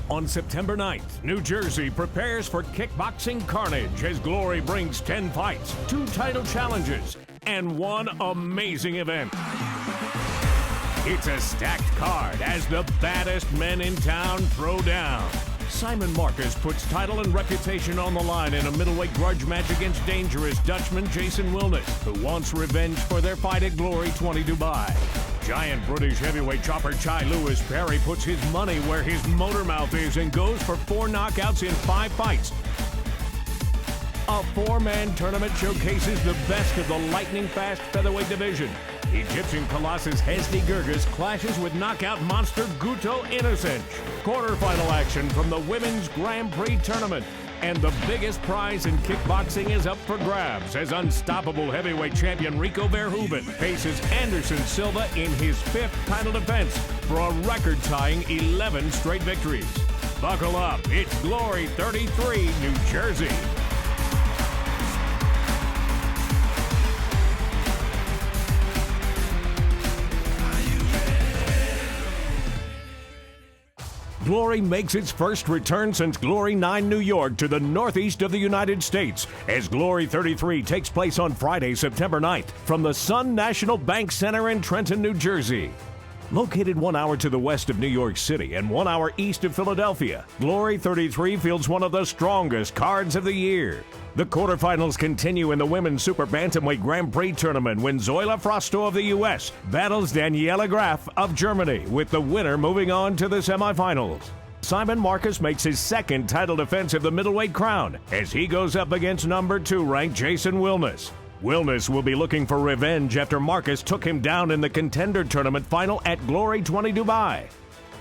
On September 9th, New Jersey prepares for kickboxing carnage as Glory brings 10 fights, 2 title challenges, and 1 amazing event. It's a stacked card as the baddest men in town throw down. Simon Marcus puts title and reputation on the line in a middleweight grudge match against dangerous Dutchman Jason Wilness, who wants revenge for their fight at Glory 20 Dubai. Giant British heavyweight chopper Chai Lewis Perry puts his money where his motor mouth is and goes for 4 knockouts in 5 fights. A 4-man tournament showcases the best of the lightning-fast featherweight division. Egyptian Colossus Hesdy Gerges clashes with knockout monster Guto Innocent. Quarterfinal action from the Women's Grand Prix Tournament. And the biggest prize in kickboxing is up for grabs as unstoppable heavyweight champion RICO Verhoeven faces Anderson Silva in his 5th title defense for a record-tying 11 straight victories. Buckle up, it's Glory 33, New Jersey. Glory makes its first return since Glory 9 New York to the northeast of the United States as Glory 33 takes place on Friday, September 9th from the Sun National Bank Center in Trenton, New Jersey. Located 1 hour to the west of New York City and 1 hour east of Philadelphia, Glory 33 fields one of the strongest cards of the year. The quarterfinals continue in the Women's Super Bantamweight Grand Prix Tournament when Zoila Frosto of the U.S. battles Daniela Graf of Germany, with the winner moving on to the semifinals. Simon Marcus makes his 2nd title defense of the middleweight crown as he goes up against number 2 ranked Jason Wilness. Wilness will be looking for revenge after Marcus took him down in the Contender Tournament final at Glory 20 Dubai.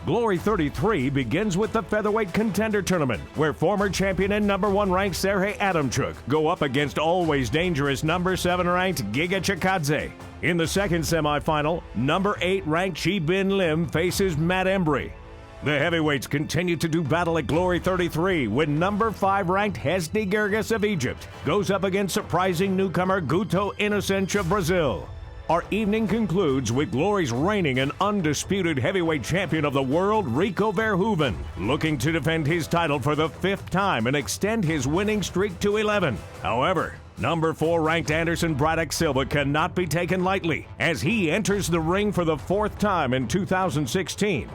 Glory 33 begins with the Featherweight Contender Tournament, where former champion and number 1 ranked Sergey Adamchuk go up against always dangerous number 7 ranked Giga Chikadze. In the 2nd semifinal, number 8 ranked Chi Bin Lim faces Matt Embry. The heavyweights continue to do battle at Glory 33 when number 5 ranked Hesdy Gerges of Egypt goes up against surprising newcomer Guto Innocent of Brazil. Our evening concludes with Glory's reigning and undisputed heavyweight champion of the world, RICO Verhoeven, looking to defend his title for the 5th time and extend his winning streak to 11. However, number 4 ranked Anderson Braddock Silva cannot be taken lightly as he enters the ring for the 4th time in 2016.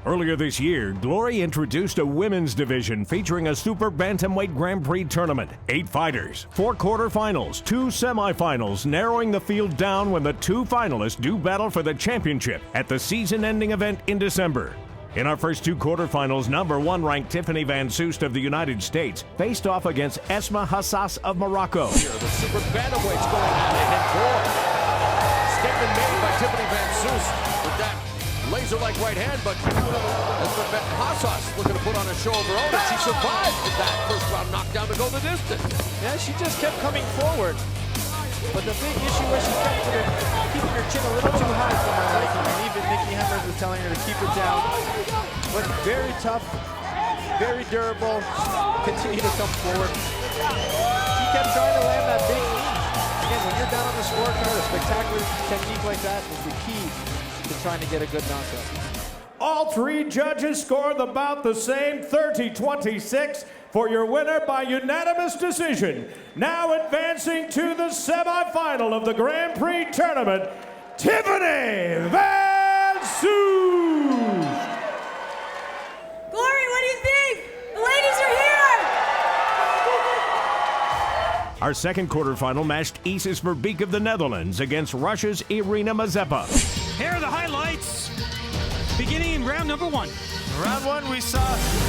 Earlier this year, Glory introduced a women's division featuring a Super Bantamweight Grand Prix tournament. 8 fighters, 4 quarterfinals, 2 semifinals, narrowing the field down when the 2 finalists do battle for the championship at the season-ending event in December. In our first 2 quarterfinals, number 1 ranked Tiffany Van Soest of the United States faced off against Esma Hassas of Morocco. Here, the Super Bantamweight's going at it, and boy, statement made by Tiffany Van Soest with that laser-like right hand, but Hassas looking to put on a show of her own, and she survived that first round knockdown to go the distance. Yeah, she just kept coming forward. But the big issue was she kept keeping her chin a little too high for my liking, and even Nikki Hemmers was telling her to keep it down. But very tough, very durable, continue to come forward. She kept trying to land that big knee. Again, when you're down on the scorecard, a spectacular technique like that is the key to trying to get a good knockout. All 3 judges scored about the same, 30-26 for your winner by unanimous decision. Now advancing to the semifinal of the Grand Prix Tournament, Tiffany Van Soest. Glory, what do you think? The ladies are here! Our 2nd quarterfinal matched Isis Verbeek of the Netherlands against Russia's Irina Mazepa. Here are the highlights, beginning in round number 1. Round 1, we saw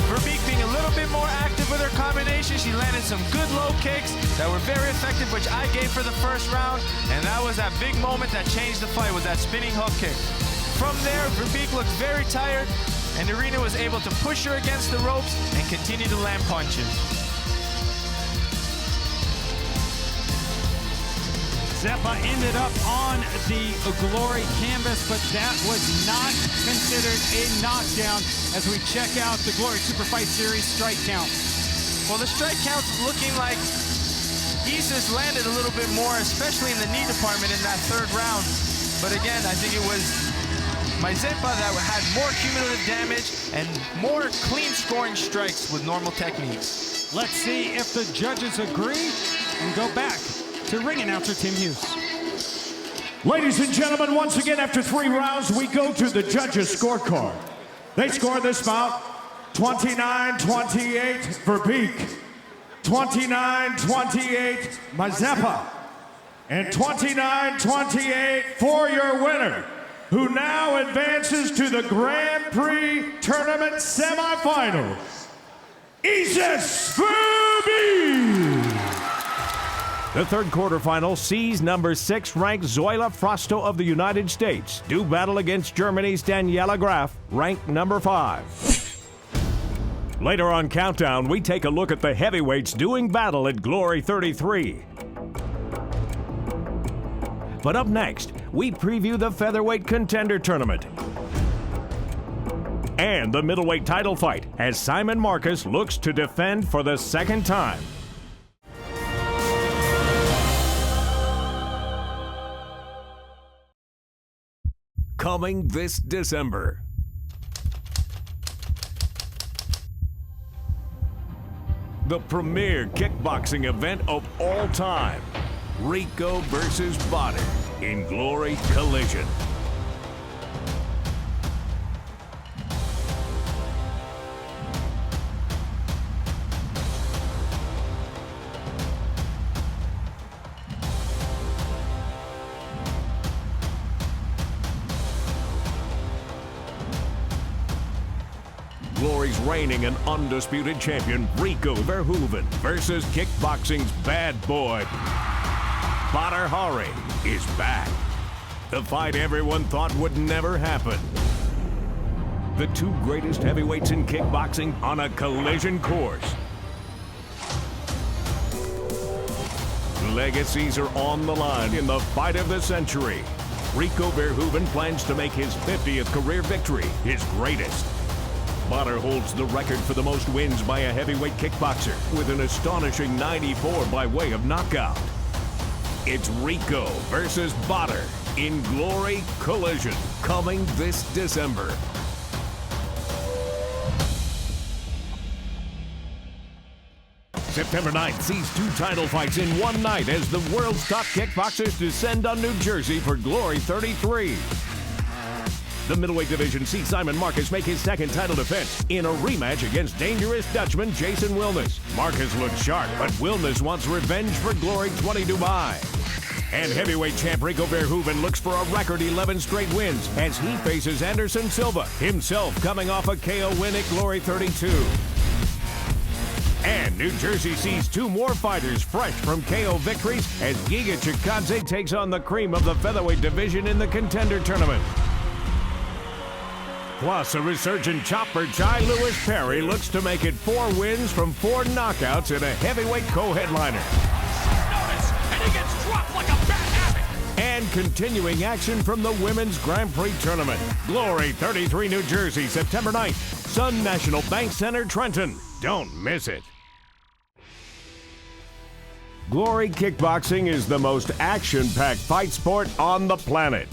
Verbeek being a little bit more active with her combination. She landed some good low kicks that were very effective, which I gave for the first round, and that was that big moment that changed the fight with that spinning hook kick. From there, Verbeek looked very tired, and Irina was able to push her against the ropes and continue to land punches. Zeppa ended up on the Glory canvas, but that was not considered a knockdown as we check out the Glory Super Fight Series strike count. Well, the strike count's looking like Isis landed a little bit more, especially in the knee department in that 3rd round. But again, I think it was Mazeppa that had more cumulative damage and more clean scoring strikes with normal techniques. Let's see if the judges agree and go back to ring announcer Tim Hughes. Ladies and gentlemen, once again, after 3 rounds, we go to the judges' scorecard. They scored this bout 29-28 Verbeek, 29-28 Mazeppa, and 29-28 for your winner, who now advances to the Grand Prix Tournament semifinal, Isis Verbeek. The third quarterfinal sees number 6 ranked Zoila Frosto of the United States do battle against Germany's Daniela Graf, ranked number 5. Later on Countdown, we take a look at the heavyweights doing battle at Glory 33. But up next, we preview the featherweight contender tournament and the middleweight title fight as Simon Marcus looks to defend for the second time. Coming this December. The premier kickboxing event of all time. RICO versus BADR in Glory Collision. Glory's reigning and undisputed champion, Rico Verhoeven, versus kickboxing's bad boy, BADR Hari, is back. The fight everyone thought would never happen. The 2 greatest heavyweights in kickboxing on a collision course. Legacies are on the line in the fight of the century. Rico Verhoeven plans to make his 50th career victory his greatest. BADR holds the record for the most wins by a heavyweight kickboxer with an astonishing 94 by way of knockout. It's Rico versus BADR in Glory Collision, coming this December. September 9th sees 2 title fights in one night as the world's top kickboxers descend on New Jersey for Glory 33. The middleweight division sees Simon Marcus make his second title defense in a rematch against dangerous Dutchman Jason Wilness. Marcus looks sharp, but Wilness wants revenge for Glory 20 Dubai. And heavyweight champ Rico Verhoeven looks for a record 11 straight wins as he faces Anderson Silva, himself coming off a KO win at Glory 32. And New Jersey sees 2 more fighters fresh from KO victories as Giga Chikadze takes on the cream of the featherweight division in the contender tournament. Plus, a resurgent chopper, Jai Lewis Perry, looks to make it 4 wins from 4 knockouts in a heavyweight co-headliner. Notice, and he gets dropped like a bad habit. And continuing action from the Women's Grand Prix Tournament. Glory 33, New Jersey, September 9th. Sun National Bank Center, Trenton. Don't miss it. Glory Kickboxing is the most action-packed fight sport on the planet.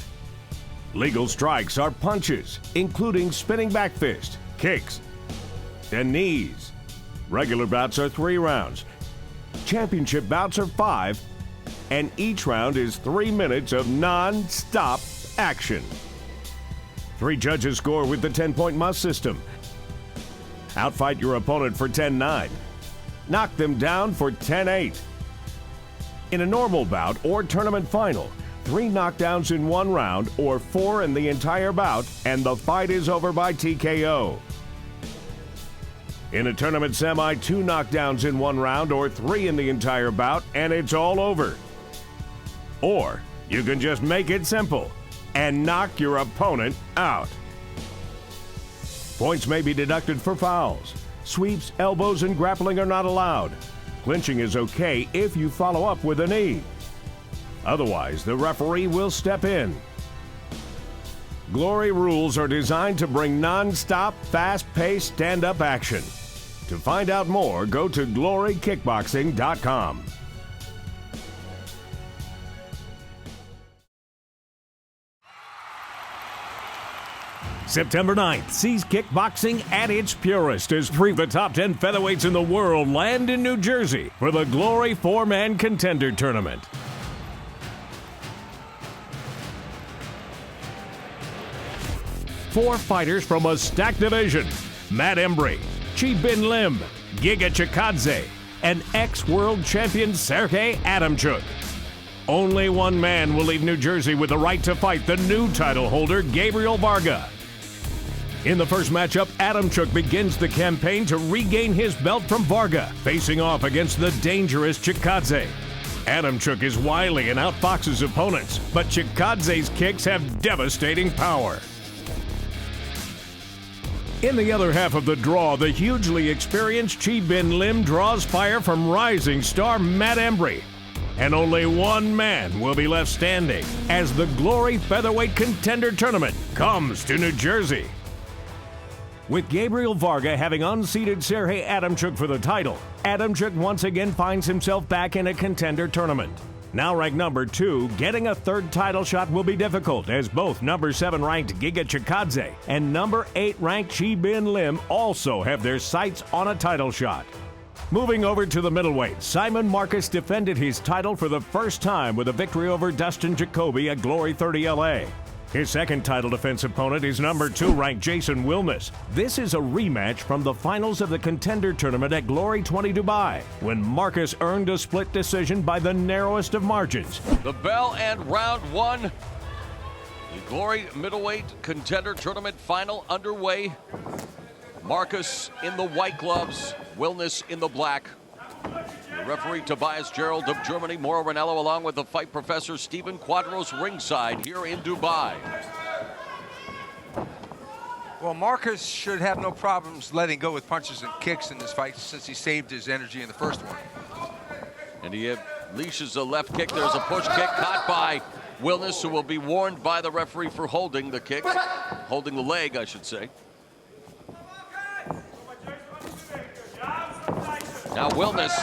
Legal strikes are punches, including spinning back fist, kicks, and knees. Regular bouts are 3 rounds. Championship bouts are 5, and each round is 3 minutes of non-stop action. 3 judges score with the 10-point must system. Outfight your opponent for 10-9. Knock them down for 10-8. In a normal bout or tournament final, 3 knockdowns in 1 round or 4 in the entire bout, and the fight is over by TKO. In a tournament semi, 2 knockdowns in 1 round or 3 in the entire bout, and it's all over. Or you can just make it simple and knock your opponent out. Points may be deducted for fouls. Sweeps, elbows, and grappling are not allowed. Clinching is okay if you follow up with a knee. Otherwise, the referee will step in. Glory rules are designed to bring non-stop, fast-paced stand-up action. To find out more, go to glorykickboxing.com. September 9th sees kickboxing at its purest as three of the top 10 featherweights in the world land in New Jersey for the Glory 4-Man Contender Tournament. Four fighters from a stacked division: Matt Embry, Chi Bin Lim, Giga Chikadze, and ex-world champion Sergey Adamchuk. Only one man will leave New Jersey with the right to fight the new title holder, Gabriel Varga. In the first matchup, Adamchuk begins the campaign to regain his belt from Varga, facing off against the dangerous Chikadze. Adamchuk is wily and outfoxes opponents, but Chikadze's kicks have devastating power. In the other half of the draw, the hugely experienced Chi Bin Lim draws fire from rising star Matt Embry. And only one man will be left standing as the Glory Featherweight Contender Tournament comes to New Jersey. With Gabriel Varga having unseated Sergey Adamchuk for the title, Adamchuk once again finds himself back in a contender tournament. Now ranked number 2, getting a third title shot will be difficult as both number 7 ranked Giga Chikadze and number 8 ranked Chi Bin Lim also have their sights on a title shot. Moving over to the middleweight, Simon Marcus defended his title for the first time with a victory over Dustin Jacoby at Glory 30 LA. His second title defense opponent is number 2 ranked Jason Wilness. This is a rematch from the finals of the Contender Tournament at Glory 20 Dubai, when Marcus earned a split decision by the narrowest of margins. The bell and round 1. The Glory Middleweight Contender Tournament final underway. Marcus in the white gloves, Wilness in the black. The referee Tobias Gerald of Germany, Mauro Ranello, along with the fight professor Stephen Quadros ringside here in Dubai. Well, Marcus should have no problems letting go with punches and kicks in this fight since he saved his energy in the first one. And he unleashes a left kick. There's a push kick caught by Wilness, who will be warned by the referee for holding the kick, holding the leg, I should say. Now Wilness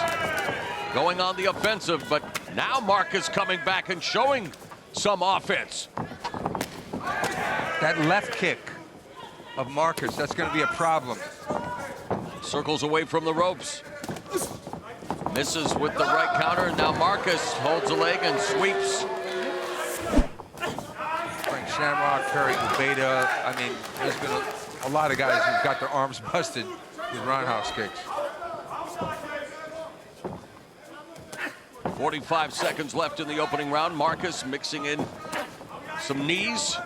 going on the offensive, but now Marcus coming back and showing some offense. That left kick of Marcus, that's going to be a problem. Circles away from the ropes. Misses with the right counter, and now Marcus holds a leg and sweeps. Frank Shamrock, Perry Ubeda. I mean, there's been a lot of guys who've got their arms busted with roundhouse kicks. 45 seconds left in the opening round. Marcus mixing in some knees.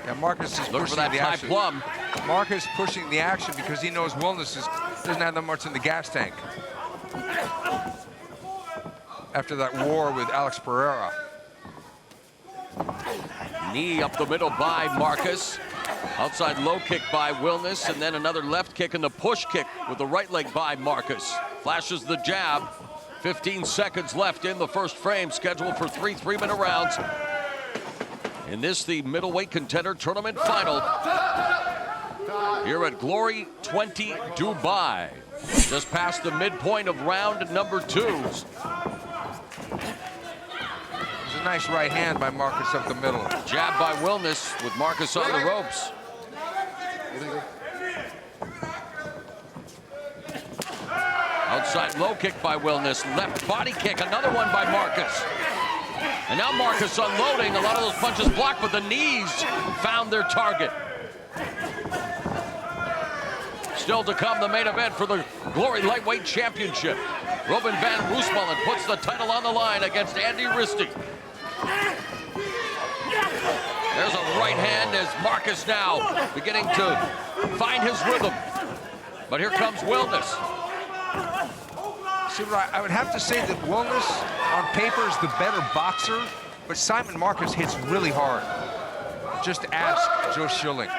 Yeah, Marcus is looking for that high plum. Marcus pushing the action because he knows Wilness doesn't have that much in the gas tank. After that war with Alex Pereira. Knee up the middle by Marcus. Outside low kick by Wilness, and then another left kick and the push kick with the right leg by Marcus. Flashes the jab. 15 seconds left in the first frame, scheduled for 3 3-minute rounds. In this, the middleweight contender tournament final here at Glory 20 Dubai. Just past the midpoint of round number 2. There's a nice right hand by Marcus up the middle. Jab by Wilness with Marcus on the ropes. Outside low kick by Wilness. Left body kick, another one by Marcus. And now Marcus unloading. A lot of those punches blocked, but the knees found their target. Still to come, the main event for the Glory Lightweight Championship. Robin van Roosmalen puts the title on the line against Andy Risty. There's a right hand as Marcus now beginning to find his rhythm. But here comes Wilness. See, I would have to say that Wilness on paper is the better boxer, but Simon Marcus hits really hard. Just ask Joe Schilling.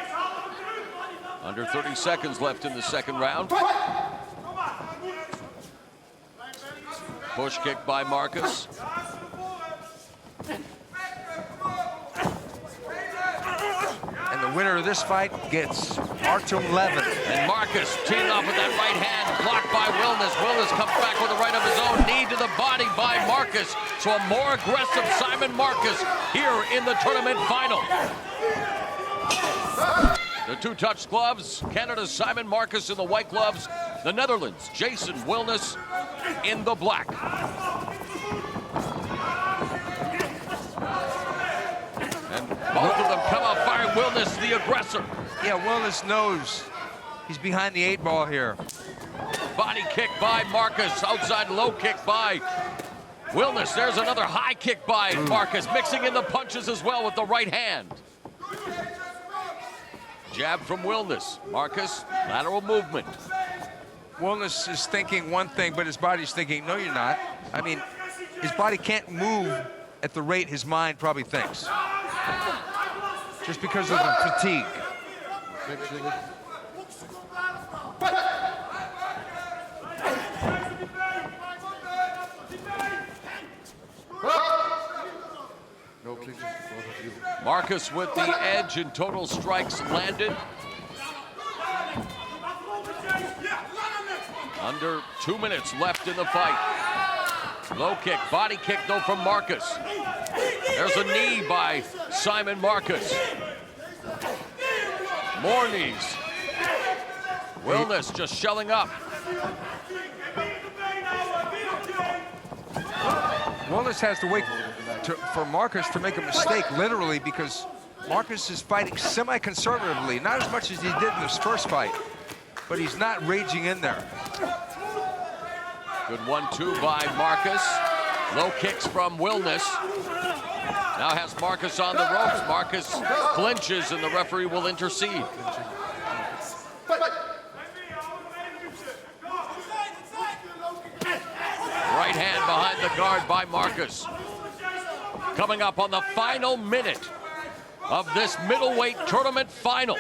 Under 30 seconds left in the second round. Push kick by Marcus. And the winner of this fight gets Artem Levin. And Marcus teeing off with that right hand, blocked by Wilness. Wilness comes back with a right of his own, knee to the body by Marcus. So a more aggressive Simon Marcus here in the tournament final. The two-touch gloves, Canada's Simon Marcus in the white gloves. The Netherlands, Jason Wilness in the black. And both of them come out firing. Wilness, the aggressor. Yeah, Wilness knows he's behind the 8 ball here. Body kick by Marcus, outside low kick by Wilness. There's another high kick by Marcus, mixing in the punches as well with the right hand. Jab from Wilness. Marcus, lateral movement. Wilness is thinking one thing, but his body's thinking, no, you're not. I mean, his body can't move at the rate his mind probably thinks. Just because of the fatigue. Marcus with the edge and total strikes landed. Under 2 minutes left in the fight. Low kick, body kick though from Marcus. There's a knee by Simon Marcus. More knees. Wilness just shelling up. Wilness has to wait for Marcus to make a mistake, literally, because Marcus is fighting semi-conservatively, not as much as he did in his first fight, but he's not raging in there. Good 1-2 by Marcus. Low kicks from Wilness. Now has Marcus on the ropes. Marcus clinches and the referee will intercede. Right hand behind the guard by Marcus. Coming up on the final minute of this middleweight tournament final.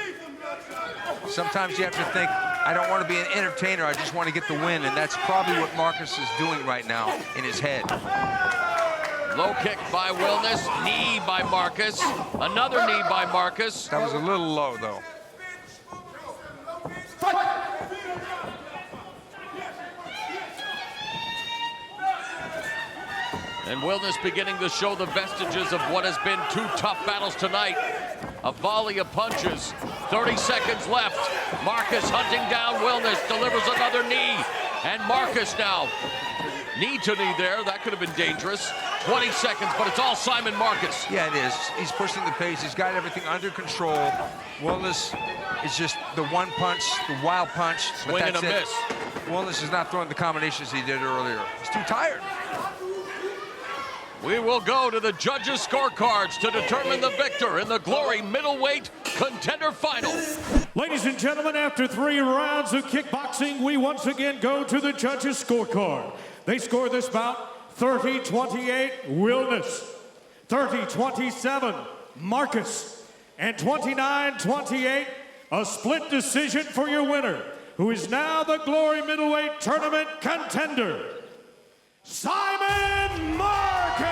Sometimes you have to think, I don't want to be an entertainer, I just want to get the win, and that's probably what Marcus is doing right now in his head. Low kick by Wilness, knee by Marcus, another knee by Marcus. That was a little low, though. And Wilness beginning to show the vestiges of what has been 2 tough battles tonight. A volley of punches, 30 seconds left. Marcus hunting down Wilness, delivers another knee. And Marcus now, knee to knee there, that could have been dangerous. 20 seconds, but it's all Simon Marcus. Yeah, it is. He's pushing the pace, he's got everything under control. Wilness is just the one punch, the wild punch. Swing and a miss. Wilness is not throwing the combinations he did earlier. He's too tired. We will go to the judges' scorecards to determine the victor in the Glory Middleweight Contender Final. Ladies and gentlemen, after 3 rounds of kickboxing, we once again go to the judges' scorecard. They score this bout 30-28 Wilness, 30-27 Marcus, and 29-28 a split decision for your winner, who is now the Glory Middleweight Tournament Contender, Simon Marcus!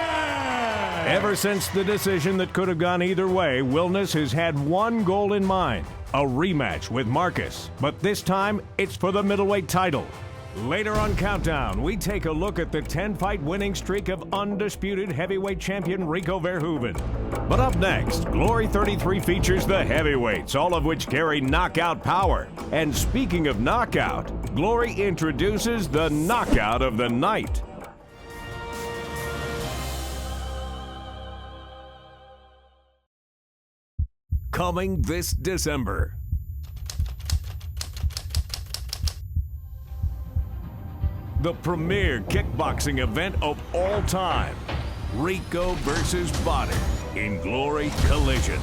Ever since the decision that could have gone either way, Wilness has had one goal in mind, a rematch with Marcus. But this time, it's for the middleweight title. Later on Countdown, we take a look at the 10-fight winning streak of undisputed heavyweight champion RICO Verhoeven. But up next, Glory 33 features the heavyweights, all of which carry knockout power. And speaking of knockout, Glory introduces the knockout of the night. Coming this December. The premier kickboxing event of all time. RICO versus BADR in Glory Collision.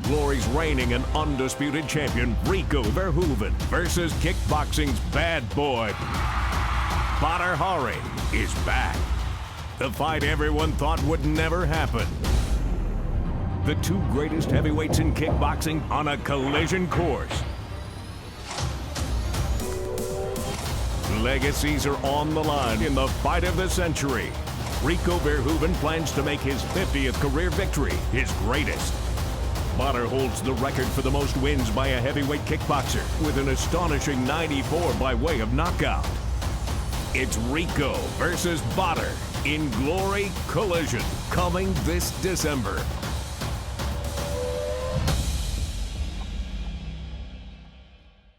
Glory's reigning and undisputed champion, RICO Verhoeven, versus kickboxing's bad boy, BADR Hari, is back. The fight everyone thought would never happen. The 2 greatest heavyweights in kickboxing on a collision course. Legacies are on the line in the fight of the century. Rico Verhoeven plans to make his 50th career victory his greatest. BADR holds the record for the most wins by a heavyweight kickboxer with an astonishing 94 by way of knockout. It's RICO versus BADR in Glory Collision, coming this December.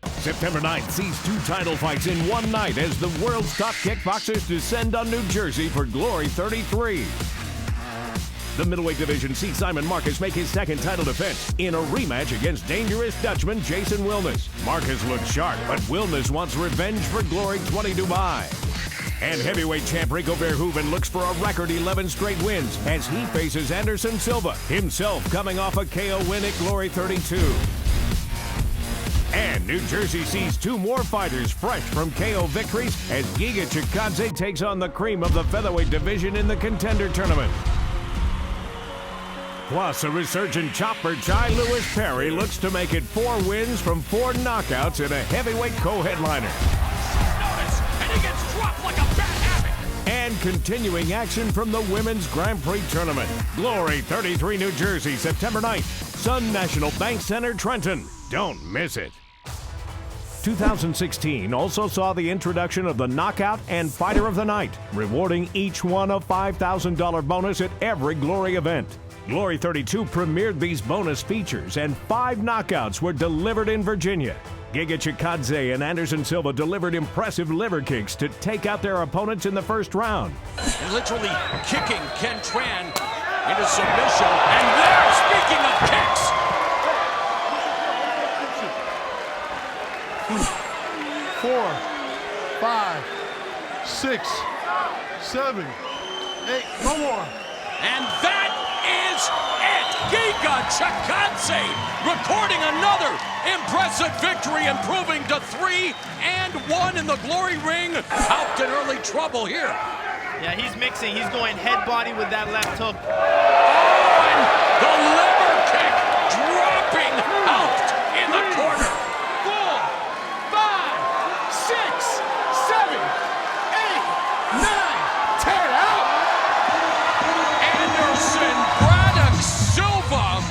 September 9th sees 2 title fights in one night as the world's top kickboxers descend on New Jersey for Glory 33. The middleweight division sees Simon Marcus make his second title defense in a rematch against dangerous Dutchman Jason Wilness. Marcus looks sharp, but Wilness wants revenge for Glory 20 Dubai. And heavyweight champ Rico Verhoeven looks for a record 11 straight wins as he faces Anderson Silva, himself coming off a KO win at Glory 32. And New Jersey sees 2 more fighters fresh from KO victories as Giga Chikadze takes on the cream of the featherweight division in the Contender Tournament. Plus, a resurgent chopper, Chai Lewis Perry, looks to make it 4 wins from 4 knockouts in a heavyweight co-headliner. And he gets dropped like a bad habit. And continuing action from the Women's Grand Prix Tournament. Glory 33 New Jersey, September 9th. Sun National Bank Center, Trenton. Don't miss it. 2016 also saw the introduction of the Knockout and Fighter of the Night, rewarding each one a $5,000 bonus at every Glory event. Glory 32 premiered these bonus features, and 5 knockouts were delivered in Virginia. Giga Chikadze and Anderson Silva delivered impressive liver kicks to take out their opponents in the first round. And literally kicking Ken Tran into submission. And there, speaking of kicks, 4, 5, 6, 7, 8, no more. and that is it. Giga Chikadze recording another impressive victory, improving to 3-1 in the Glory ring. Out in early trouble here. Yeah, he's mixing. He's going head body with that left hook. Oh, and the liver kick dropping out in the corner. 4, 5, 6, 7, 8, 9, 10 out. Anderson Braddock Silva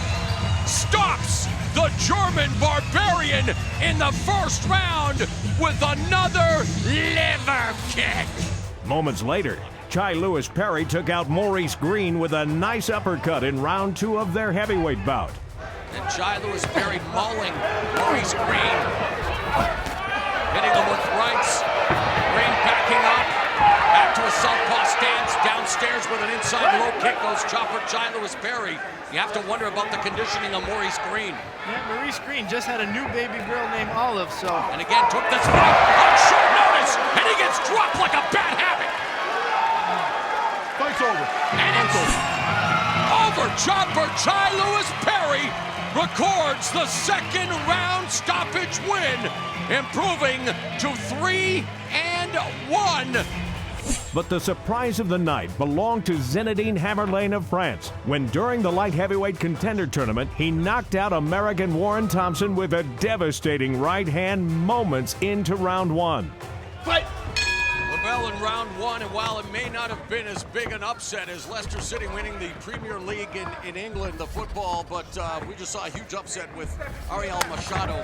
stops the German barbarian in the first round with another liver kick. Moments later, Chai Lewis Perry took out Maurice Green with a nice uppercut in round 2 of their heavyweight bout. And Chai Lewis Perry mauling Maurice Green. Hitting him with rights. Green backing up. Back to a southpaw stance. Downstairs with an inside low kick goes chopper Chai Lewis Perry. You have to wonder about the conditioning of Maurice Green. Yeah, Maurice Green just had a new baby girl named Olive, so... And again took this fight on short notice. And he gets dropped like a bad habit. Fight's over. And it's over. Chopper Chai Lewis Perry records the second round stoppage win, improving to 3-1. But the surprise of the night belonged to Zinedine Hammerlane of France, when during the light heavyweight contender tournament, he knocked out American Warren Thompson with a devastating right hand moments into round 1. Fight! Well, in round 1, and while it may not have been as big an upset as Leicester City winning the Premier League in England, the football, but we just saw a huge upset with Ariel Machado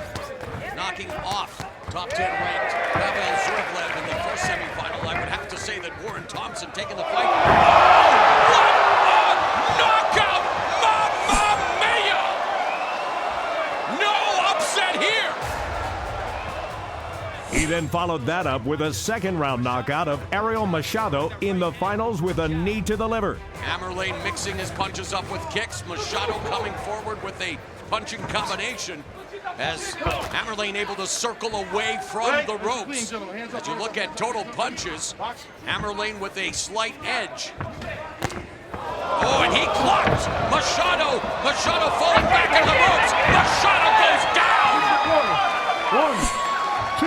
knocking off top 10 ranked Pavel Zurevlev in the first semifinal. I would have to say that Warren Thompson taking the fight. Oh, what a knockout! Mamma mia! No upset here! He then followed that up with a second round knockout of Ariel Machado in the finals with a knee to the liver. Hammerlane mixing his punches up with kicks. Machado coming forward with a punching combination as Hammerlane able to circle away from the ropes. As you look at total punches, Hammerlane with a slight edge. Oh, and he clocked Machado. Machado falling back in the ropes. Machado goes down. 1, 2,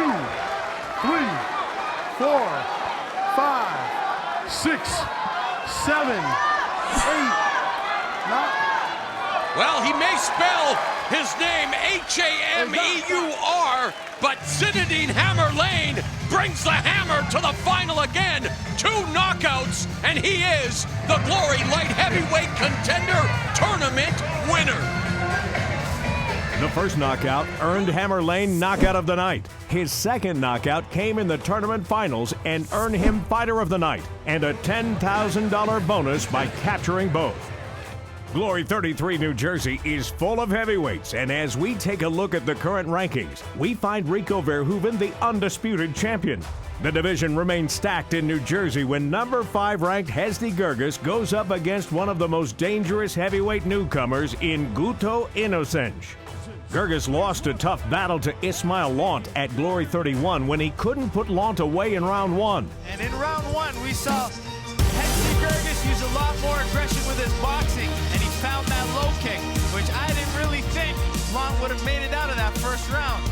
3, 4, 5, 6, 7, 8, 9. Well, he may spell his name Hameur, but Zinedine Hammerlane brings the hammer to the final again. 2 knockouts, and he is the Glory Light Heavyweight Contender Tournament winner. The first knockout earned Hammer Lane knockout of the night. His second knockout came in the tournament finals and earned him Fighter of the Night and a $10,000 bonus by capturing both. Glory 33 New Jersey is full of heavyweights, and as we take a look at the current rankings, we find Rico Verhoeven the undisputed champion. The division remains stacked in New Jersey when number 5 ranked Hesdy Gerges goes up against one of the most dangerous heavyweight newcomers in Guto Inocenc. Gerges lost a tough battle to Ismail Lant at Glory 31 when he couldn't put Lant away in round 1. And in round 1, we saw Hesdy Gerges use a lot more aggression with his boxing, and he found that low kick, which I didn't really think Lant would have made it out of that first round.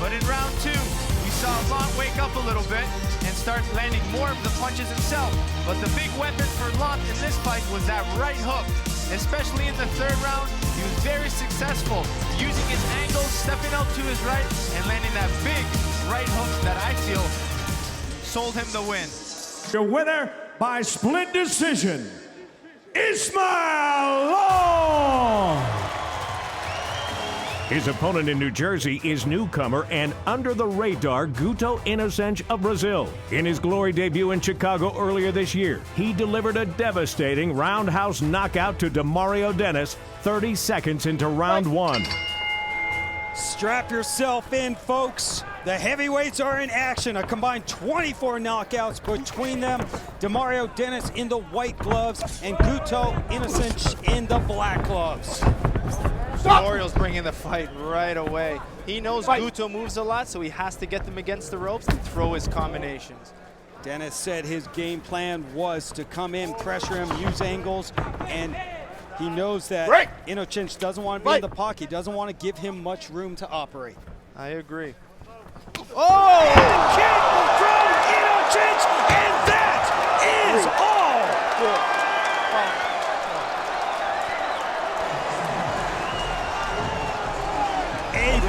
But in round 2, we saw Lant wake up a little bit and start landing more of the punches himself. But the big weapon for Lant in this fight was that right hook. Especially in the 3rd round, he was very successful, using his angles, stepping out to his right, and landing that big right hook that I feel sold him the win. Your winner by split decision, Ismail Lant. His opponent in New Jersey is newcomer and under-the-radar Guto Inocenc of Brazil. In his Glory debut in Chicago earlier this year, he delivered a devastating roundhouse knockout to Demario Dennis 30 seconds into round 1. Strap yourself in, folks. The heavyweights are in action. A combined 24 knockouts between them. Demario Dennis in the white gloves and Guto Inocenc in the black gloves. Memorial's bringing the fight right away. He knows Guto moves a lot, so he has to get them against the ropes and throw his combinations. Dennis said his game plan was to come in, pressure him, use angles, and he knows that Inocenc doesn't want to be in the pocket. He doesn't want to give him much room to operate. I agree. Oh! Kick from Inocenc, and that is all!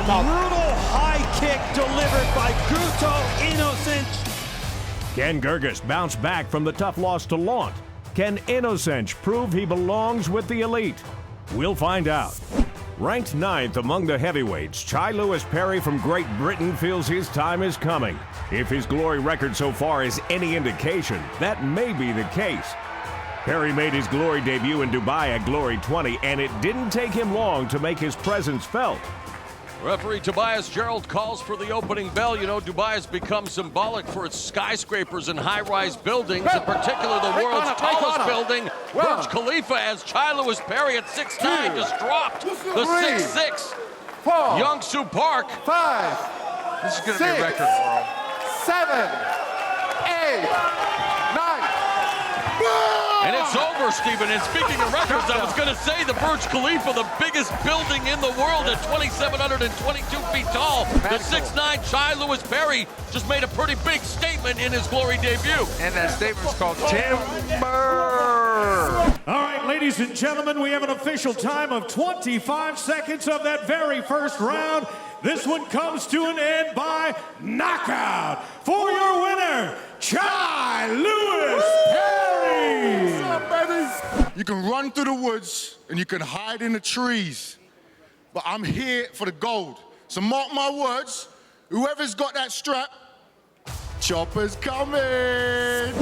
A brutal high kick delivered by Guto Inocenc. Can Gerges bounce back from the tough loss to Lant? Can Inocenc prove he belongs with the elite? We'll find out. Ranked 9th among the heavyweights, Chai Lewis Perry from Great Britain feels his time is coming. If his Glory record so far is any indication, that may be the case. Perry made his Glory debut in Dubai at Glory 20, and it didn't take him long to make his presence felt. Referee Tobias Gerald calls for the opening bell. You know, Dubai has become symbolic for its skyscrapers and high-rise buildings, in particular the world's tallest building, Burj Khalifa, as Chai Lewis Perry at 6'9" just dropped the 6'6". Youngsu Park. 5. This is going to be a record for him. 7, 8, 9. And it's over, Stephen. And speaking of records, I was going to say the Burj Khalifa, the biggest building in the world at 2,722 feet tall. The 6'9" Chai Lewis Perry just made a pretty big statement in his Glory debut. And that statement's called timber. All right, ladies and gentlemen, we have an official time of 25 seconds of that very first round. This one comes to an end by knockout for your winner, Chai Lewis Perry. What's up, baby? You can run through the woods and you can hide in the trees, but I'm here for the gold. So mark my words, whoever's got that strap, chopper's coming.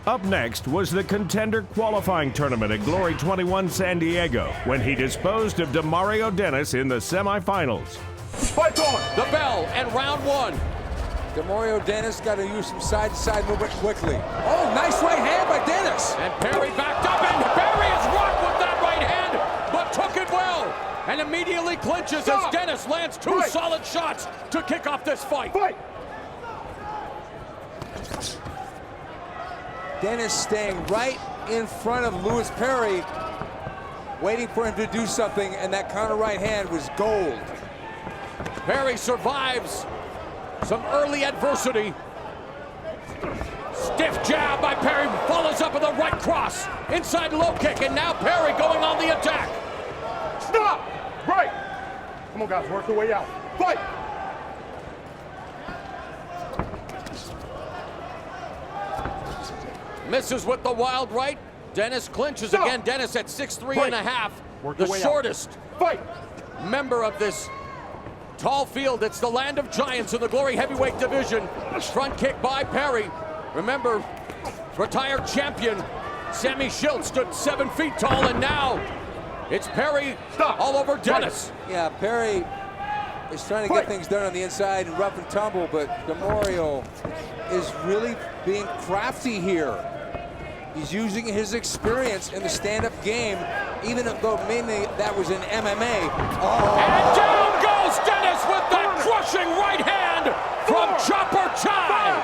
Up next was the contender qualifying tournament at Glory 21 San Diego, when he disposed of Demario Dennis in the semifinals. Fight on! The bell and round 1. Demario Dennis got to use some side-to-side movement quickly. Oh, nice right hand by Dennis. And Perry backed up, and Perry is rocked with that right hand, but took it well. And immediately clinches as Dennis lands 2 solid shots to kick off this fight. Dennis staying right in front of Lewis Perry, waiting for him to do something, and that counter right hand was gold. Perry survives some early adversity. Stiff jab by Perry, follows up with a right cross. Inside low kick, and now Perry going on the attack. Stop! Right! Come on, guys, work your way out. Fight! Misses with the wild right. Dennis clinches again. Dennis at 6'3.5", the shortest member of this tall field. It's the land of giants in the Glory heavyweight division. Front kick by Perry. Remember, retired champion Sammy Schultz stood 7 feet tall, and now it's Perry all over Dennis. Yeah, Perry is trying to get things done on the inside and rough and tumble, but DeMario is really being crafty here. He's using his experience in the stand-up game, even though mainly that was in MMA. And down goes Dennis with that crushing right hand from Chopper Chai.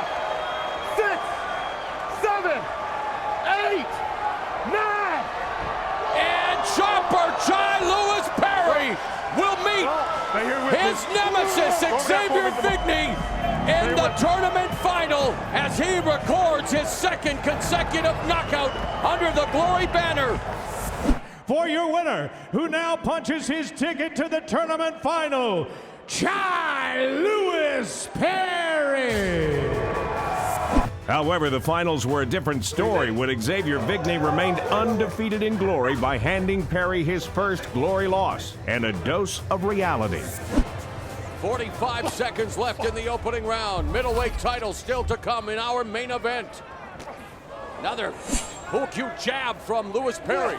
6, 7, 8, 9. And Chopper Chai Lewis Perry will meet his nemesis, Xavier Vigny, in the tournament final as he records his 2nd consecutive knockout under the Glory banner. For your winner, who now punches his ticket to the tournament final, Chai Lewis Perry. However, the finals were a different story when Xavier Vigny remained undefeated in Glory by handing Perry his first Glory loss and a dose of reality. 45 seconds left in the opening round. Middleweight title still to come in our main event. Another full cue jab from Lewis Perry.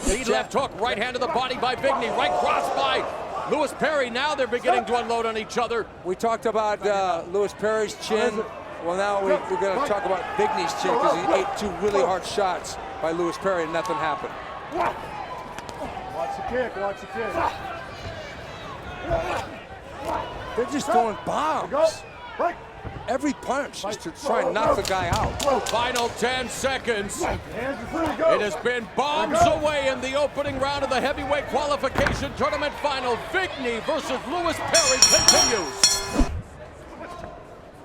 Lead left hook, right hand to the body by Vigny. Right cross by Lewis Perry. Now they're beginning to unload on each other. We talked about Lewis Perry's chin. Well, now we're going to talk about Vigny's chin because he ate 2 really hard shots by Lewis Perry and nothing happened. Watch the kick, watch the kick. They're just throwing bombs. Every punch is to try and knock the guy out. Final 10 seconds. It has been bombs away in the opening round of the heavyweight qualification tournament final. Vigny versus Lewis Perry continues.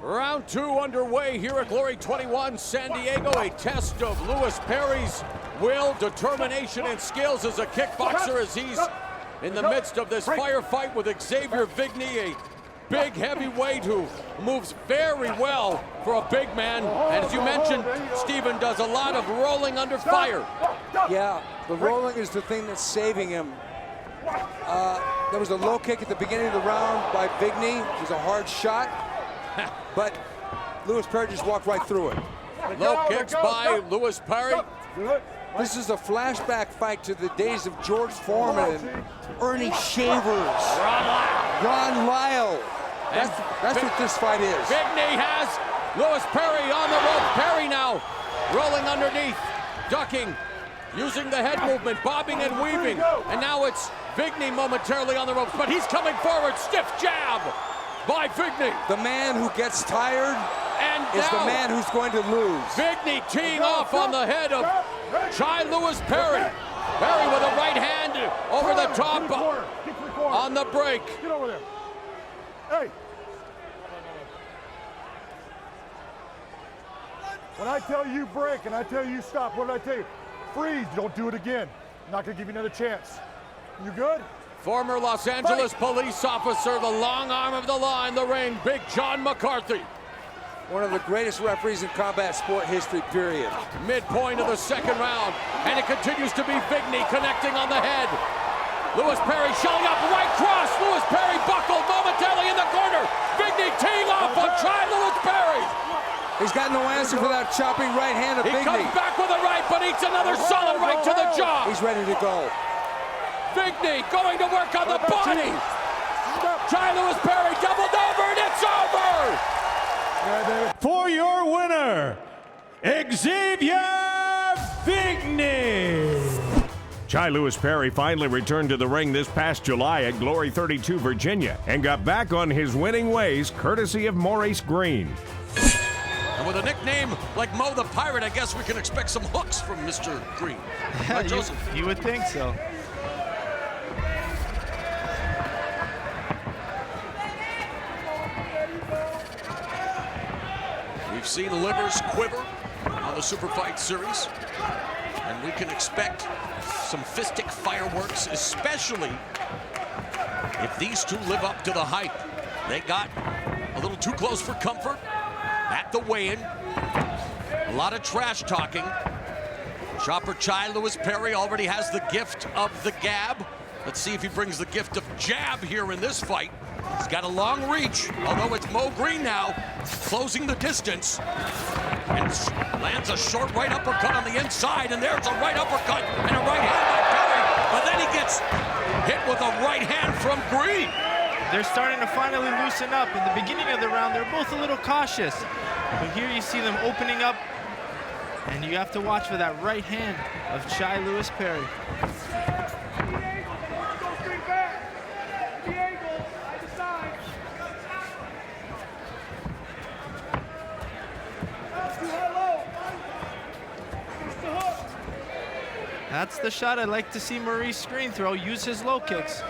Round 2 underway here at Glory 21 San Diego. A test of Lewis Perry's will, determination, and skills as a kickboxer as he's in the midst of this firefight with Xavier Vigny, a big heavyweight who moves very well for a big man. And as you mentioned, Steven does a lot of rolling under fire. Yeah, the rolling is the thing that's saving him. There was a low kick at the beginning of the round by Vigny. It was a hard shot, but Lewis Perry just walked right through it. Low kicks by Lewis Perry. This is a flashback fight to the days of George Foreman and Ernie Shavers. Ron Lyle. That's what this fight is. Vigny has Lewis Perry on the rope. Perry now rolling underneath, ducking, using the head movement, bobbing and weaving. And now it's Vigny momentarily on the ropes, but he's coming forward. Stiff jab by Vigny. The man who gets tired is the man who's going to lose. Vigny teeing off on the head of Chai Lewis Perry. Perry with a right hand over the top on the break. Get over there. Hey. When I tell you break and I tell you stop, what did I tell you? Freeze, don't do it again. I'm not gonna give you another chance. You good? Former Los Angeles police officer, the long arm of the law in the ring, Big John McCarthy. One of the greatest referees in combat sport history, period. Midpoint of the 2nd round, and it continues to be Vigny connecting on the head. Lewis Perry shelling up, right cross. Lewis Perry buckled momentarily in the corner. Vigny teeing off on Chai Lewis Perry. He's got no answer for that chopping right hand of Vigny. He comes back with a right, but eats another solid right to the jaw. He's ready to go. Vigny going to work on the body. Chai Lewis Perry doubled over, and it's over. For your winner, Xavier Vigny. Chai Lewis Perry finally returned to the ring this past July at Glory 32 Virginia and got back on his winning ways courtesy of Maurice Green. And with a nickname like Mo the Pirate, I guess we can expect some hooks from Mr. Green. Right, Joseph? You would think so. We've seen livers quiver on the Super Fight Series, and we can expect some fistic fireworks, especially if these two live up to the hype. They got a little too close for comfort, at the weigh-in. A lot of trash talking. Chopper Chai Lewis Perry already has the gift of the gab. Let's see if he brings the gift of jab here in this fight. He's got a long reach, although it's Mo Green now, closing the distance. And lands a short right uppercut on the inside, and there's a right uppercut and a right hand by Perry. But then he gets hit with a right hand from Green. They're starting to finally loosen up. In the beginning of the round, they're both a little cautious. But here you see them opening up, and you have to watch for that right hand of Chai Lewis Perry. That's the shot I'd like to see Maurice Green throw, use his low kicks.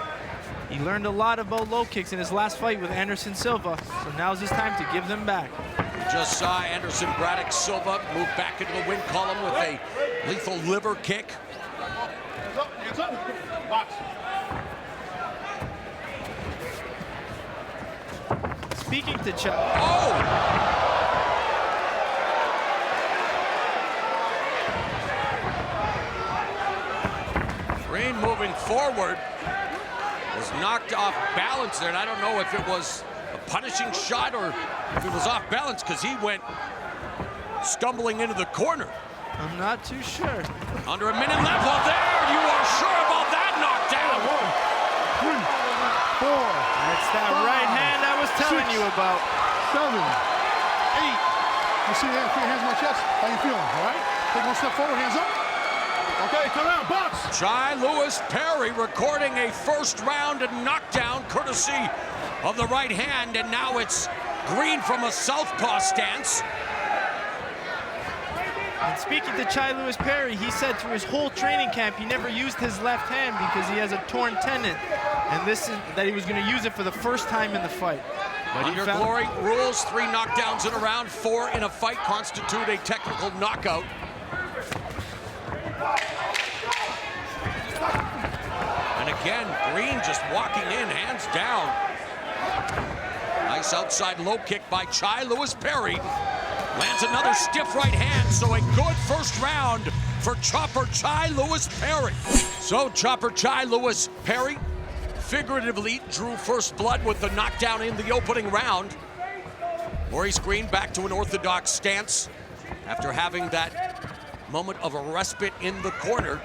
He learned a lot about low kicks in his last fight with Anderson Silva, so now's his time to give them back. We just saw Anderson Braddock Silva move back into the win column with a lethal liver kick. Hands up. Box. Speaking to Chai. Oh! Green moving forward was knocked off balance there, and I don't know if it was a punishing shot or if it was off balance because he went stumbling into the corner. I'm not too sure. Under a minute left. Well, there you are sure about that knockdown. 1, 3, 4. That's that right hand I was telling you about. 7, 8. You see that? Put your hands on my chest. How you feeling? All right? Take one step forward. Hands up. Okay, come out, box! Chai Lewis Perry recording a first round knockdown courtesy of the right hand, and now it's Green from a southpaw stance. And speaking to Chai Lewis Perry, he said through his whole training camp he never used his left hand because he has a torn tendon, and this is that he was going to use it for the first time in the fight. But under Glory rules, 3 knockdowns in a round, 4 in a fight constitute a technical knockout. And again, Green just walking in, hands down. Nice outside low kick by Chai Lewis Perry. Lands another stiff right hand, so a good first round for Chopper Chai Lewis Perry. So Chopper Chai Lewis Perry figuratively drew first blood with the knockdown in the opening round. Maurice Green back to an orthodox stance after having that moment of a respite in the corner,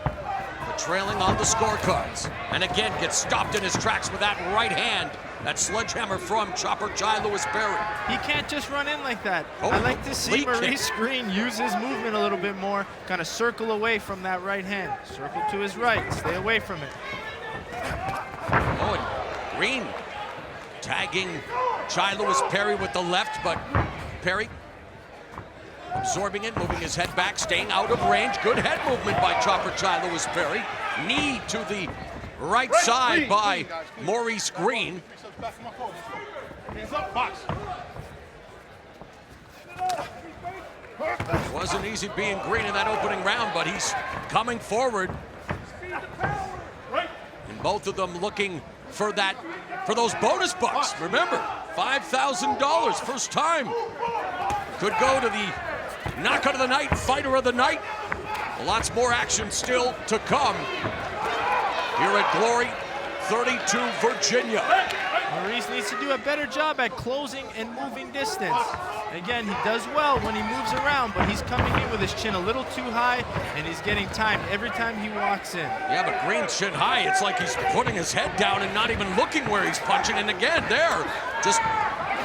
but trailing on the scorecards. And again gets stopped in his tracks with that right hand, that sledgehammer from Chopper Chai Lewis Perry. He can't just run in like that. Oh, I like to see Maurice kick. Green use his movement a little bit more, kind of circle away from that right hand. Circle to his right, stay away from it. Oh, and Green tagging Chai Lewis Perry with the left, but Perry absorbing it, moving his head back, staying out of range. Good head movement by Chopper Chai Lewis Perry. Knee to the right side by Maurice Green. Hands up, box. It wasn't easy being Green in that opening round, but he's coming forward. And both of them looking for those bonus bucks. Remember, $5,000, first time. Could go to the knockout of the night, fighter of the night. Lots more action still to come here at Glory 32, Virginia. Maurice needs to do a better job at closing and moving distance. Again, he does well when he moves around, but he's coming in with his chin a little too high, and he's getting timed every time he walks in. Yeah, but Green's chin high. It's like he's putting his head down and not even looking where he's punching. And again, there, just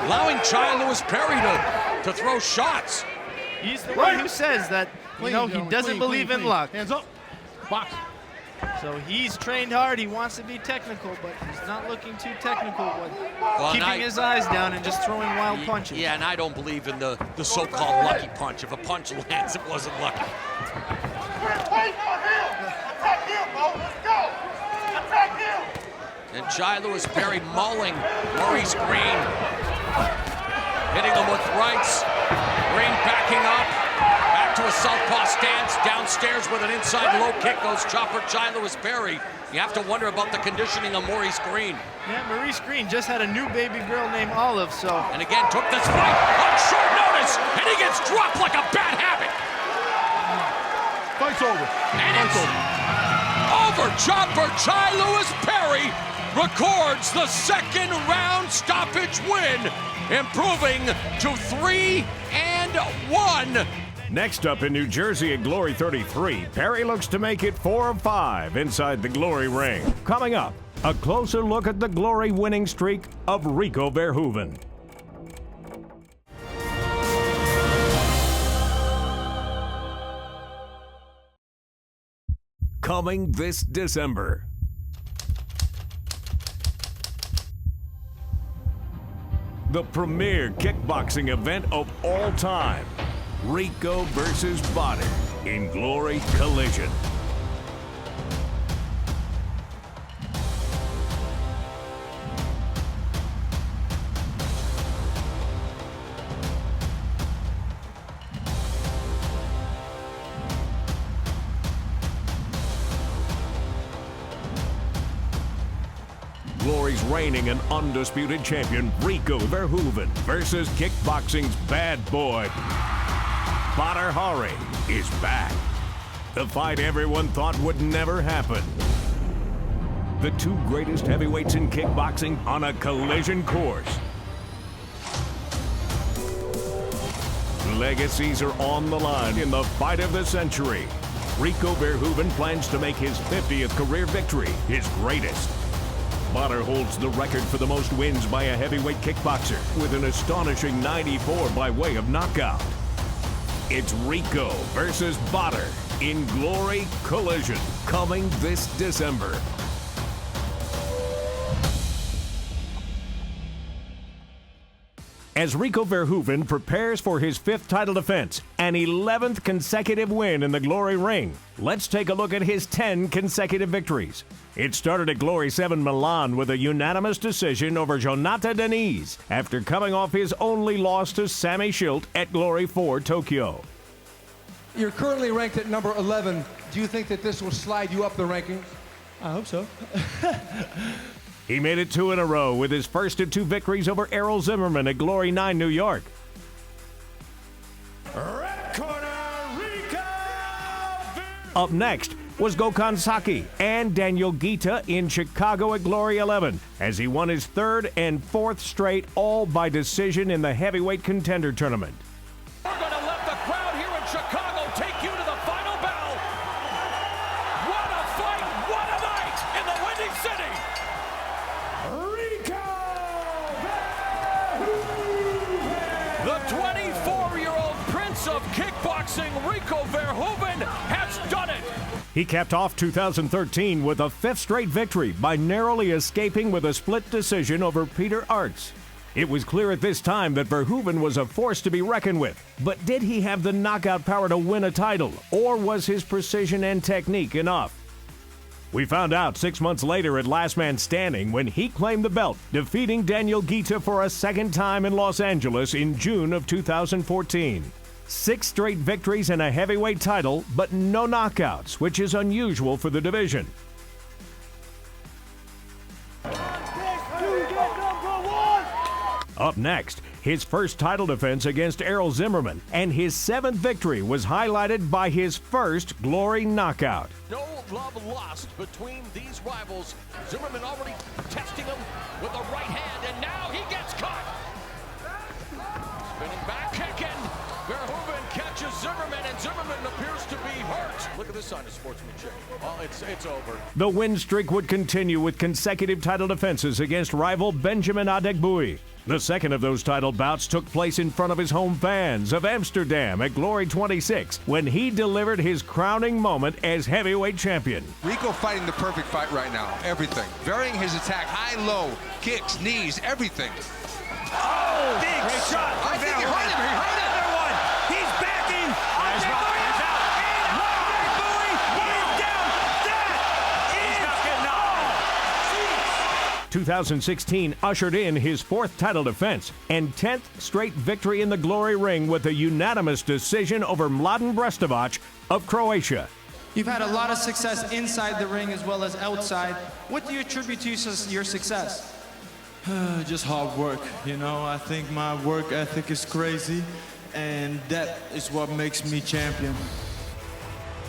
allowing Chai Lewis Perry to throw shots. He's the one who says that, you know, he doesn't believe in luck. Hands up. Box. So he's trained hard. He wants to be technical, but he's not looking too technical. Keeping his eyes down and just throwing wild punches. Yeah, and I don't believe in the so-called lucky punch. If a punch lands, it wasn't lucky. And Chai Lewis Perry mauling Maurice Green. Hitting him with rights. Green backing up. Back to a southpaw stance. Downstairs with an inside low kick goes Chopper Chai Lewis Perry. You have to wonder about the conditioning of Maurice Green. Yeah, Maurice Green just had a new baby girl named Olive, so. And again took this fight on short notice, and he gets dropped like a bad habit. Fight's over. And Fight's over. Chopper Chai Lewis Perry records the second round stoppage win, improving to 3-1. Next up in New Jersey at Glory 33, Perry looks to make it 4 of 5 inside the Glory ring. Coming up, a closer look at the Glory winning streak of RICO Verhoeven. Coming this December. The premier kickboxing event of all time. RICO versus BADR in Glory Collision. Glory's reigning and undisputed champion, RICO Verhoeven, versus kickboxing's bad boy, BADR Hari, is back. The fight everyone thought would never happen. The two greatest heavyweights in kickboxing on a collision course. Legacies are on the line in the fight of the century. RICO Verhoeven plans to make his 50th career victory his greatest. BADR holds the record for the most wins by a heavyweight kickboxer with an astonishing 94 by way of knockout. It's RICO versus BADR in Glory Collision, coming this December. As RICO Verhoeven prepares for his 5th title defense, an 11th consecutive win in the Glory ring, let's take a look at his 10 consecutive victories. It started at Glory 7 Milan with a unanimous decision over Jonathan Denise after coming off his only loss to Sammy Schilt at Glory 4 Tokyo. You're currently ranked at number 11. Do you think that this will slide you up the rankings? I hope so. He made it 2 in a row with his first of 2 victories over Errol Zimmerman at Glory 9 New York. Red corner, RICO! Up next was Gokhan Saki and Daniel Guita in Chicago at Glory 11 as he won his 3rd and 4th straight, all by decision in the heavyweight contender tournament. We're going to let the crowd here in Chicago take you to the final bell. What a fight, what a night in the Windy City. RICO! The 24-year-old prince of kickboxing, RICO Verhoeven, has done it. He capped off 2013 with a 5th straight victory by narrowly escaping with a split decision over Peter Arts. It was clear at this time that Verhoeven was a force to be reckoned with. But did he have the knockout power to win a title, or was his precision and technique enough? We found out 6 months later at Last Man Standing when he claimed the belt, defeating Daniel Guita for a 2nd time in Los Angeles in June of 2014. 6 straight victories and a heavyweight title, but no knockouts, which is unusual for the division. Up next, his first title defense against Errol Zimmerman, and his 7th victory was highlighted by his first Glory knockout. No love lost between these rivals. Zimmerman already testing him with the right hand, and now he gets caught. Spinning back, kicking. Verhoeven catches Zimmerman, and Zimmerman appears to be hurt. Look at this sign of sportsmanship. Oh, it's over. The win streak would continue with consecutive title defenses against rival Benjamin Adegbuyi. The second of those title bouts took place in front of his home fans of Amsterdam at Glory 26 when he delivered his crowning moment as heavyweight champion. RICO fighting the perfect fight right now. Everything. Varying his attack. High, low, kicks, knees, everything. Oh, big shot. I think he hurt him. He hurt him. Another one. He's backing. Adegbuyi is out. Adegbuyi is down. That is all. 2016 ushered in his 4th title defense and 10th straight victory in the Glory ring with a unanimous decision over Mladen Brestovac of Croatia. You've had a lot of success inside the ring as well as outside. What do you attribute to your success? Just hard work, you know. I think my work ethic is crazy, and that is what makes me champion.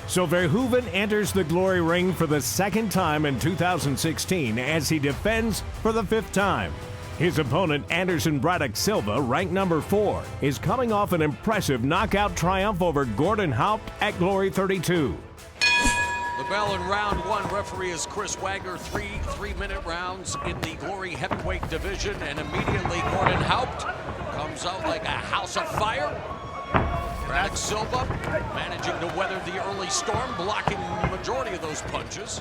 So Verhoeven enters the Glory ring for the 2nd time in 2016 as he defends for the 5th time. His opponent, Anderson Braddock Silva, ranked number 4, is coming off an impressive knockout triumph over Gordon Haupt at Glory 32. The bell in round 1. Referee is Chris Wagner. 3 3-minute rounds in the Glory heavyweight division, and immediately Gordon Haupt comes out like a house of fire. Braddock Silva managing to weather the early storm, blocking the majority of those punches.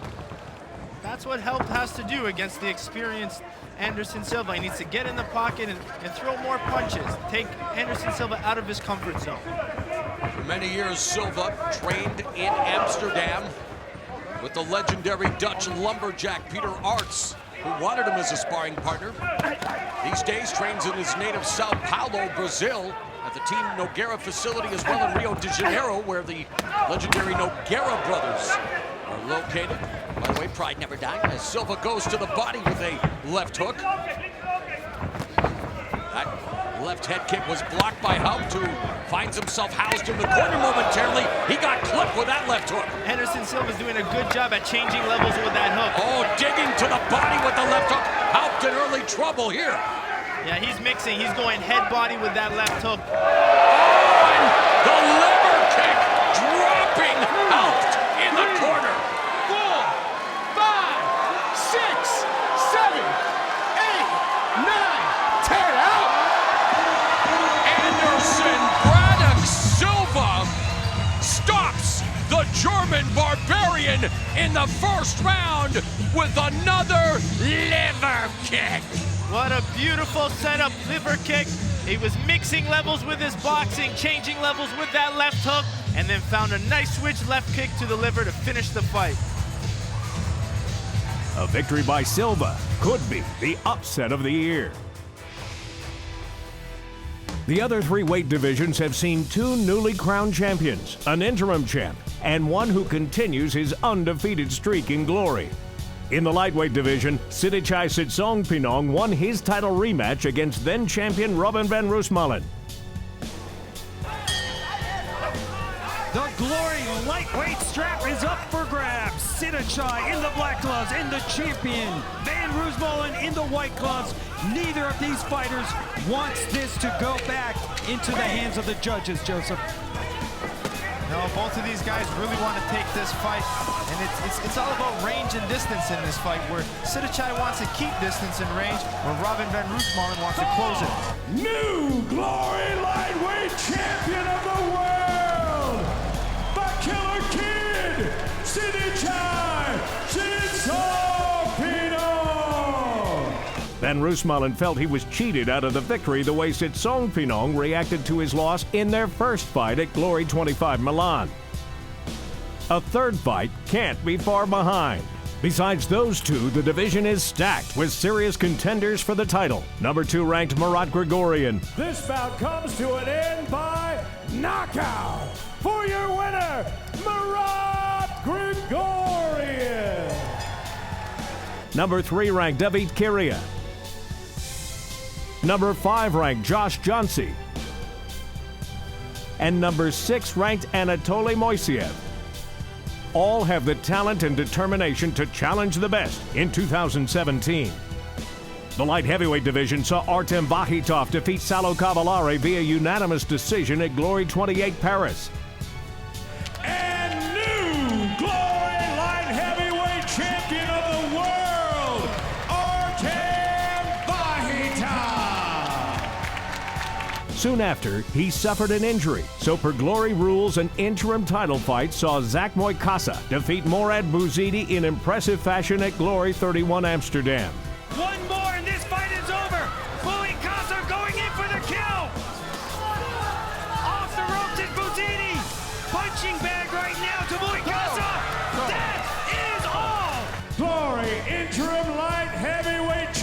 That's what Haupt has to do against the experienced Anderson Silva. He needs to get in the pocket and throw more punches. Take Anderson Silva out of his comfort zone. For many years, Silva trained in Amsterdam with the legendary Dutch lumberjack Peter Arts, who wanted him as a sparring partner. These days trains in his native Sao Paulo, Brazil, at the Team Nogueira facility, as well in Rio de Janeiro, where the legendary Nogueira brothers are located. By the way, pride never died, as Silva goes to the body with a left hook. That left head kick was blocked by Haupt, who finds himself housed in the corner momentarily. He got clipped with that left hook. Anderson Silva's doing a good job at changing levels with that hook. Oh, digging to the body with the left hook. Haupt in early trouble here. Yeah, he's mixing. He's going head body with that left hook. Oh, and the liver kick dropping Haupt in the corner. 4, 5, 6, 7, 8, 9, 10 out. Anderson Braddock Silva stops the German barbarian in the 1st round with another liver kick. What a beautiful setup, liver kick. He was mixing levels with his boxing, changing levels with that left hook, and then found a nice switch left kick to the liver to finish the fight. A victory by Silva could be the upset of the year. The other 3 weight divisions have seen 2 newly crowned champions, an interim champ, and one who continues his undefeated streak in Glory. In the lightweight division, Sidichai Sitsongpinong won his title rematch against then-champion Robin van Roosmalen. The Glory lightweight strap is up for grabs. Sidichai in the black gloves and the champion Van Roosmalen in the white gloves. Neither of these fighters wants this to go back into the hands of the judges, Joseph. No, both of these guys really want to take this fight, and it's all about range and distance in this fight, where Sidichai wants to keep distance and range, where Robin van Roosmalen wants to close it. New Glory lightweight champion of the world, the Killer Kid, Sidichai Sitsongpinong. Van Roosmalen felt he was cheated out of the victory the way Sitsongpinong reacted to his loss in their first fight at Glory 25 Milan. A 3rd fight can't be far behind. Besides those 2, the division is stacked with serious contenders for the title. Number 2 ranked Murat Grigorian. This bout comes to an end by knockout. For your winner, Murat Grigorian. Number 3 ranked David Kiria. Number 5 ranked Josh Johnsey. And number 6 ranked Anatoly Moiseev. All have the talent and determination to challenge the best in 2017. The light heavyweight division saw Artem Vakhitov defeat Salo Cavallari via unanimous decision at Glory 28 Paris. And new Glory light heavyweight champion of the world, Artem Vakhitov. Soon after, he suffered an injury, so per Glory rules, an interim title fight saw Zach Moikasa defeat Morad Bouzidi in impressive fashion at Glory 31 Amsterdam. One more and this fight is over. Moikasa going in for the kill. Off the ropes is Bouzidi. Punching bag right now to Moikasa. That is all. Glory interim light heavyweight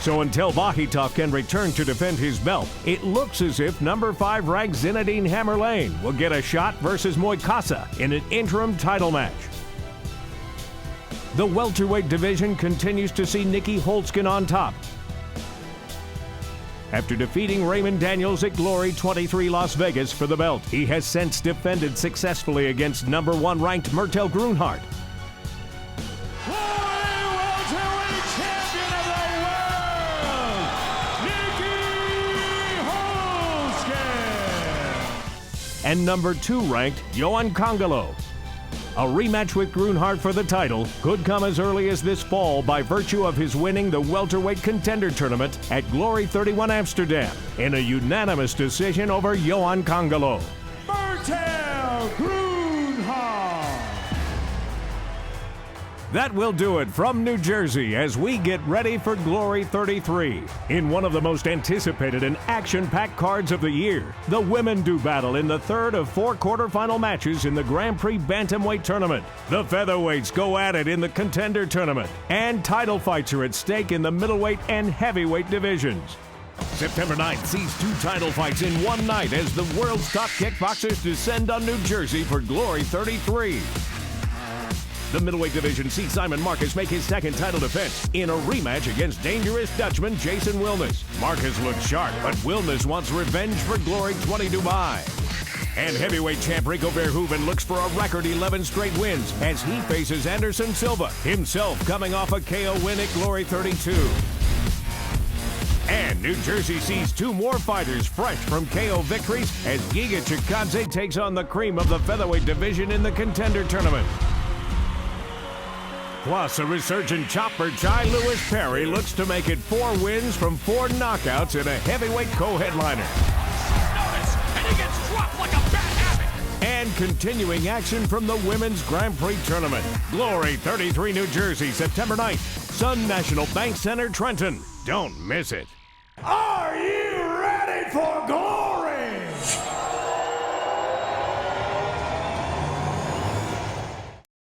So until Vahitov can return to defend his belt, it looks as if number 5 ranked Zinedine Hammerlane will get a shot versus Moikasa in an interim title match. The welterweight division continues to see Nikki Holtzkin on top. After defeating Raymond Daniels at Glory 23 Las Vegas for the belt, he has since defended successfully against number 1 ranked Murtel Grunhart. And number 2 ranked Johan Kongalo. A rematch with Grunhart for the title could come as early as this fall by virtue of his winning the welterweight contender tournament at Glory 31 Amsterdam in a unanimous decision over Johan Kongalo. Murtel Grunhart. That will do it from New Jersey as we get ready for Glory 33. In one of the most anticipated and action-packed cards of the year, the women do battle in the third of 4 quarterfinal matches in the Grand Prix Bantamweight Tournament. The featherweights go at it in the Contender Tournament, and title fights are at stake in the middleweight and heavyweight divisions. September 9th sees 2 title fights in one night as the world's top kickboxers descend on New Jersey for Glory 33. The middleweight division sees Simon Marcus make his second title defense in a rematch against dangerous Dutchman Jason Wilness. Marcus looks sharp, but Wilness wants revenge for Glory 20 Dubai. And heavyweight champ Rico Verhoeven looks for a record 11 straight wins as he faces Anderson Silva, himself coming off a KO win at Glory 32. And New Jersey sees 2 more fighters fresh from KO victories as Giga Chikadze takes on the cream of the featherweight division in the Contender Tournament. Plus, a resurgent chopper, Chai Lewis Perry, looks to make it 4 wins from 4 knockouts in a heavyweight co-headliner. And he gets dropped like a bad habit. And continuing action from the Women's Grand Prix Tournament. Glory 33 New Jersey, September 9th. Sun National Bank Center, Trenton. Don't miss it. Are you ready for Glory?